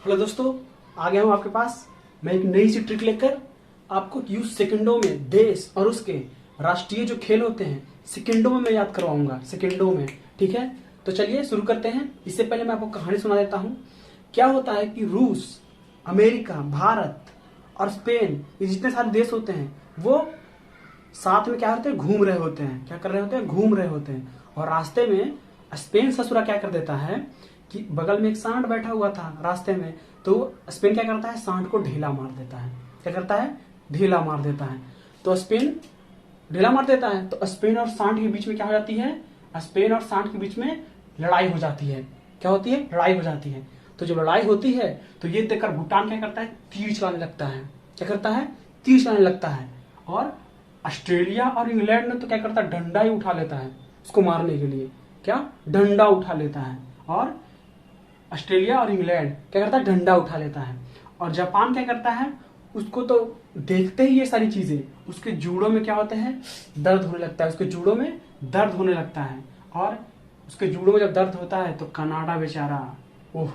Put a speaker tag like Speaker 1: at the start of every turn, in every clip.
Speaker 1: Hello दोस्तों, आ गया हूँ आपके पास मैं एक नई सी ट्रिक लेकर। आपको यूं सेकंडों में देश और उसके राष्ट्रीय जो खेल होते हैं सेकंडों में मैं याद करवाऊंगा, सेकंडों में। ठीक है, तो चलिए शुरू करते हैं। इससे पहले मैं आपको कहानी सुना देता हूँ। क्या होता है कि रूस, अमेरिका, भारत और स्पेन, ये जितने सारे देश होते हैं वो साथ में क्या होते हैं, घूम रहे होते हैं। क्या कर रहे होते हैं? घूम रहे होते हैं। और रास्ते में स्पेन ससुरा क्या कर देता है कि बगल में एक सांड बैठा हुआ था रास्ते में, तो स्पेन क्या करता है, सांड को ढीला मार देता है। क्या करता है? ढीला मार देता है। तो स्पेन ढीला मार देता है तो स्पेन और सांड के बीच में क्या हो जाती है, स्पेन और सांड के बीच में लड़ाई हो जाती है। क्या होती है? लड़ाई हो जाती है। तो जब लड़ाई होती है तो ये देखकर भूटान क्या करता है, तीर चलाने लगता है। क्या करता है? तीर चलाने लगता है। और ऑस्ट्रेलिया और इंग्लैंड ने तो क्या करता है, डंडा ही उठा लेता है उसको मारने के लिए। क्या? डंडा उठा लेता है। और ऑस्ट्रेलिया और इंग्लैंड क्या करता है, डंडा उठा लेता है। और जापान क्या करता है, उसको तो देखते ही ये सारी चीजें उसके जूड़ों में क्या होते हैं, दर्द होने लगता है। उसके जूड़ों में दर्द होने लगता है। और उसके जूड़ों में जब दर्द होता है तो कनाडा बेचारा, ओह,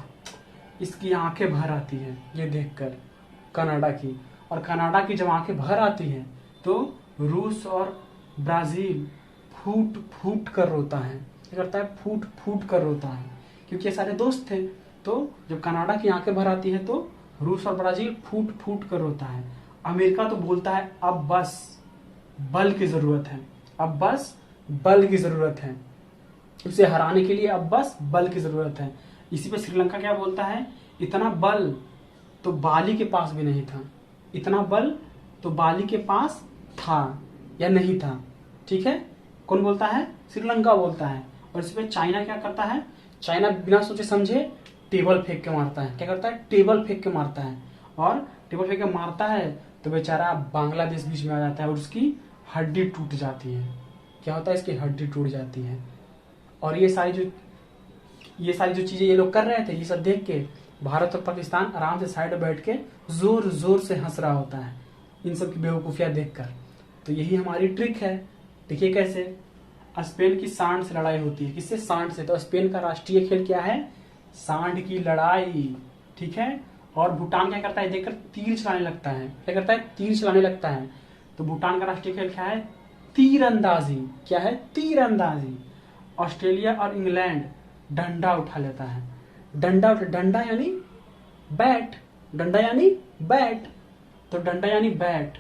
Speaker 1: इसकी आंखें भर आती है ये देखकर, कनाडा की। और कनाडा की जब आंखें भर आती हैं तो रूस और ब्राजील फूट फूट कर रोता है। क्या करता है? फूट फूट कर रोता है, क्योंकि ये सारे दोस्त थे। तो जब कनाडा की आंखें भर आती है तो रूस और ब्राजील फूट फूट कर रोता है। अमेरिका तो बोलता है अब बस बल की जरूरत है, अब बस बल की जरूरत है, उसे हराने के लिए अब बस बल की जरूरत है। इसी पे श्रीलंका क्या बोलता है, इतना बल तो बाली के पास भी नहीं था। इतना बल तो बाली के पास था या नहीं था। ठीक है, कौन बोलता है? श्रीलंका बोलता है। और इस पे चाइना क्या करता है, चाइना बिना सोचे समझे टेबल फेंक के मारता है। क्या करता है? टेबल फेंक के मारता है। और टेबल फेंक के मारता है तो बेचारा बांग्लादेश बीच में आ जाता है और उसकी हड्डी टूट जाती है। क्या होता है? इसकी हड्डी टूट जाती है। और ये सारी जो चीजें ये लोग कर रहे थे, ये सब देख के भारत और पाकिस्तान आराम से साइड में बैठ के जोर जोर से हंस रहा होता है इन सब की बेवकूफियां देखकर। तो यही हमारी ट्रिक है। देखिए कैसे स्पेन की सांड से लड़ाई होती है। किससे? सांड से। तो स्पेन का राष्ट्रीय खेल क्या है? सांड की लड़ाई। ठीक है। और भूटान क्या करता है, देखकर तीर चलाने लगता है। क्या करता है? तीर चलाने लगता है। तो भूटान का राष्ट्रीय खेल क्या है? तीरंदाजी। क्या है? तीरंदाजी। ऑस्ट्रेलिया और इंग्लैंड डंडा उठा लेता है। डंडा यानी बैट। डंडा यानी बैट। तो डंडा यानी बैट।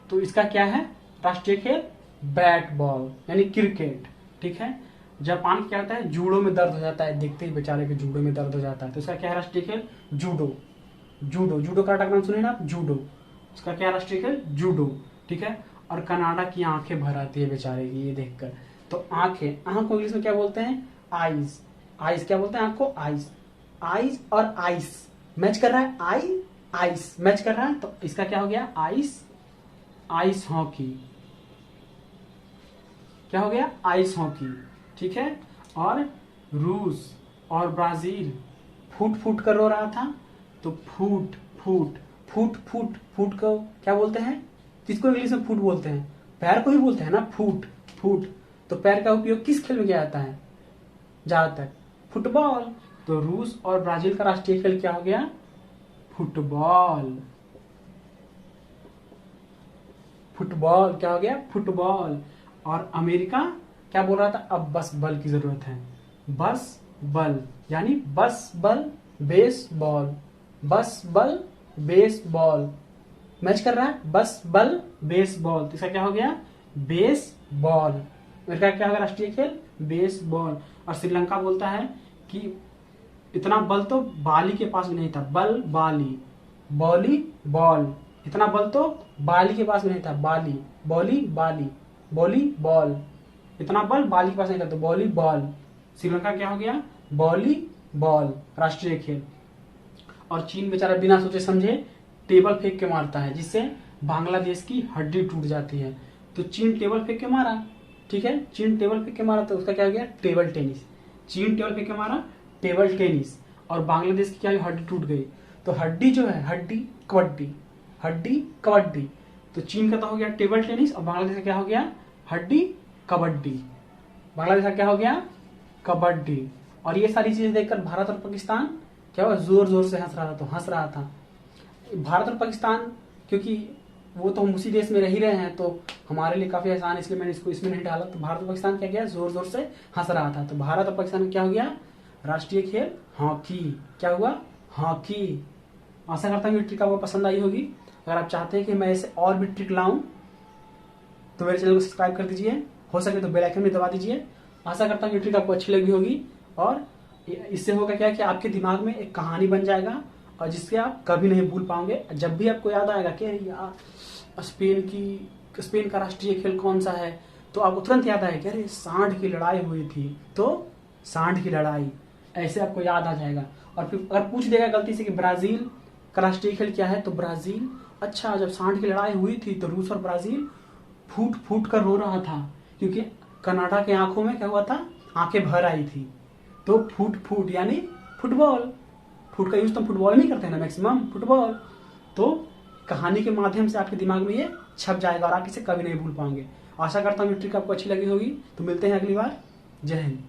Speaker 1: तो इसका क्या है राष्ट्रीय खेल? बैट बॉल यानी क्रिकेट। ठीक है। जापान क्या होता है, जूडो में दर्द हो जाता है, देखते ही बेचारे के जूडो में दर्द हो जाता है। तो इसका क्या है राष्ट्रीय खेल? जूडो। जूडो का नाम सुने ना आप, जूडो। इसका क्या राष्ट्रीय खेल? जूडो। ठीक है। और कनाडा की आंखें भर आती है बेचारे की ये देखकर। तो आंखें, आंख को इंग्लिश में क्या बोलते हैं? आईज। आईज क्या बोलते हैं? आंख को आईज। आईज और आइस मैच कर रहा है, आई आइस मैच कर रहा है, तो इसका क्या हो गया? आइस। Ice hockey. क्या हो गया? Ice hockey. ठीक है। और रूस और ब्राजील फूट फूट कर रो रहा था, तो फूट फूट फूट फूट फूट को क्या बोलते हैं? किसको इंग्लिश में फूट बोलते हैं? पैर को ही बोलते हैं ना, फूट फूट। तो पैर का उपयोग किस खेल में किया जाता है ज्यादातर? फुटबॉल। तो रूस और ब्राजील का राष्ट्रीय खेल क्या हो गया? फुटबॉल। फुटबॉल क्या हो गया? फुटबॉल। और अमेरिका क्या बोल रहा था, अब बस बल की जरूरत है। बस बल यानी बस बल बेसबॉल। बस बल बेसबॉल मैच कर रहा है, बस बल बेसबॉल। तो इसका क्या हो गया? बेसबॉल। अमेरिका क्या होगा राष्ट्रीय खेल? बेसबॉल। और श्रीलंका बोलता है कि इतना बल तो बाली के पास भी नहीं था, बल बाली। Volley ball. इतना बल तो बाली के पास भी नहीं था, बाली बॉली बाली बॉली बॉल। इतना बल बाली के पास नहीं था तो बॉली बॉल। श्रीलंका क्या हो गया? बॉली बॉल राष्ट्रीय खेल। और चीन बेचारा बिना सोचे समझे टेबल फेंक के मारता है, जिससे बांग्लादेश की हड्डी टूट जाती है। तो चीन टेबल फेंक के मारा। ठीक है, चीन टेबल फेंक के मारा तो उसका क्या हो गया? Table tennis. चीन टेबल फेंक के मारा, टेबल टेनिस। और बांग्लादेश की क्या हुई? हड्डी टूट गई। तो हड्डी जो है, हड्डी कबड्डी, हड्डी कबड्डी। तो चीन का तो हो गया टेबल टेनिस और बांग्लादेश का क्या हो गया? हड्डी कबड्डी। बांग्लादेश का क्या हो गया? कबड्डी। और ये सारी चीजें देखकर भारत और पाकिस्तान क्या हुआ, जोर जोर से हंस रहा था, तो हंस रहा था। भारत और पाकिस्तान, क्योंकि वो तो हम उसी देश में रह ही रहे हैं तो हमारे लिए काफी आसान है, इसलिए मैंने इसको इसमें नहीं डाला। तो भारत और पाकिस्तान क्या किया, जोर जोर से हंस रहा था। तो भारत और पाकिस्तान में क्या हो गया, राष्ट्रीय खेल हॉकी। क्या हुआ, हॉकी। आशा करता हूँ ये ट्रिक आपको पसंद आई होगी। अगर आप चाहते हैं कि मैं ऐसे और भी ट्रिक लाऊं तो मेरे चैनल को सब्सक्राइब कर दीजिए, हो सके तो बेल आइकन भी दबा दीजिए। आशा करता हूँ ये ट्रिक आपको अच्छी लगी होगी और इससे होगा क्या कि आपके दिमाग में एक कहानी बन जाएगा और जिससे आप कभी नहीं भूल पाओगे। जब भी आपको याद आएगा कि यार स्पेन का राष्ट्रीय खेल कौन सा है, तो आपको तुरंत याद आएगा कि अरे सांड की लड़ाई हुई थी, तो सांड की लड़ाई, ऐसे आपको याद आ जाएगा। और फिर अगर पूछ देगा गलती से कि ब्राजील का राष्ट्रीय खेल क्या है, तो ब्राजील, अच्छा जब सांड की लड़ाई हुई थी तो रूस और ब्राजील फूट फूट कर रो रहा था, क्योंकि कनाडा के आंखों में क्या हुआ था, आंखें भर आई थी। तो फूट फूट यानी फुटबॉल, फुट का यूज तो फुटबॉल में ही करते हैं ना मैक्सिमम, फुटबॉल। तो कहानी के माध्यम से आपके दिमाग में ये छप जाएगा और आप इसे कभी नहीं भूल पाएंगे। आशा करता हूँ ये ट्रिक आपको अच्छी लगी होगी। तो मिलते हैं अगली बार। जय हिंद।